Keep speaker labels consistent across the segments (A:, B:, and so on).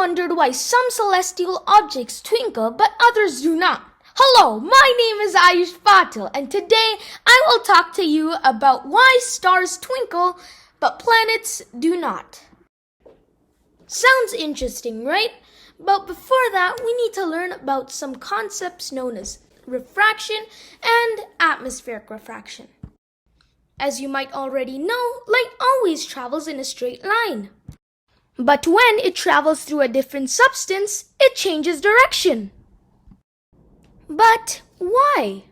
A: wondered why some celestial objects twinkle but others do not? Hello, my name is Ayush Patil, and today I will talk to you about why stars twinkle but planets do not. Sounds interesting, right? But before that, we need to learn about some concepts known as refraction and atmospheric refraction. As you might already know, light always travels in a straight line. But when it travels through a different substance, it changes direction. But why?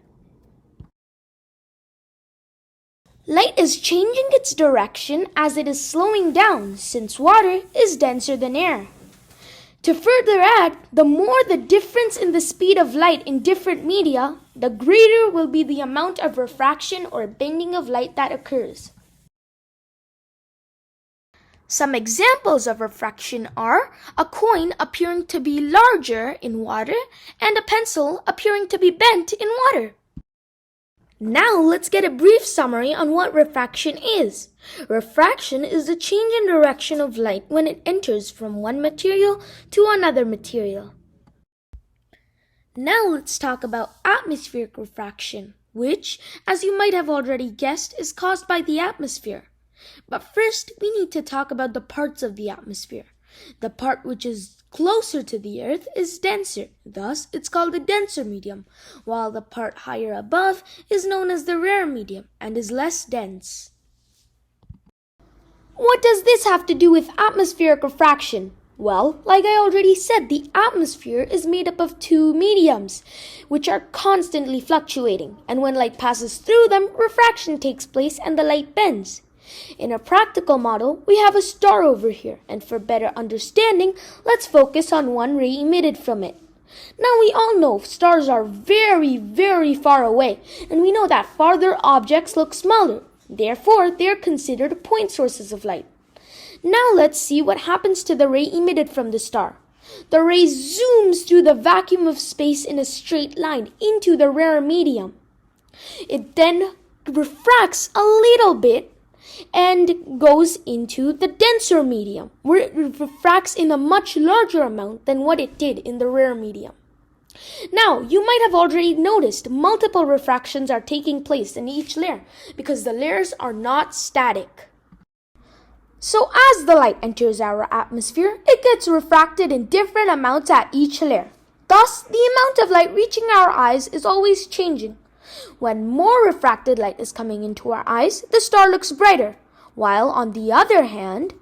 A: Light is changing its direction as it is slowing down, since water is denser than air. To further add, the more the difference in the speed of light in different media, the greater will be the amount of refraction or bending of light that occurs. Some examples of refraction are a coin appearing to be larger in water and a pencil appearing to be bent in water. Now let's get a brief summary on what refraction is. Refraction is the change in direction of light when it enters from one material to another material. Now let's talk about atmospheric refraction, which, as you might have already guessed, is caused by the atmosphere. But first, we need to talk about the parts of the atmosphere. The part which is closer to the Earth is denser, thus it's called the denser medium, while the part higher above is known as the rare medium and is less dense. What does this have to do with atmospheric refraction? Well, like I already said, the atmosphere is made up of two mediums, which are constantly fluctuating, and when light passes through them, refraction takes place and the light bends. In a practical model, we have a star over here, and for better understanding, let's focus on one ray emitted from it. Now we all know stars are very, very far away, and we know that farther objects look smaller. Therefore, they are considered point sources of light. Now let's see what happens to the ray emitted from the star. The ray zooms through the vacuum of space in a straight line into the rare medium. It then refracts a little bit and goes into the denser medium, where it refracts in a much larger amount than what it did in the rare medium. Now, you might have already noticed multiple refractions are taking place in each layer because the layers are not static. So as the light enters our atmosphere, it gets refracted in different amounts at each layer. Thus, the amount of light reaching our eyes is always changing. When more refracted light is coming into our eyes, the star looks brighter, while on the other hand,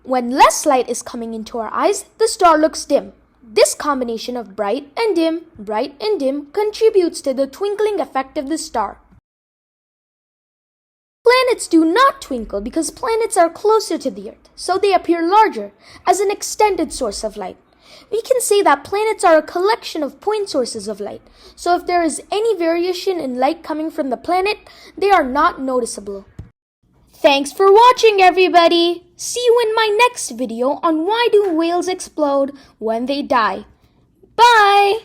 A: when less light is coming into our eyes, the star looks dim. This combination of bright and dim contributes to the twinkling effect of the star. Planets do not twinkle because planets are closer to the Earth, so they appear larger as an extended source of light. We can say that planets are a collection of point sources of light, so if there is any variation in light coming from the planet, they are not noticeable. Thanks for watching, everybody! See you in my next video on why do whales explode when they die. Bye!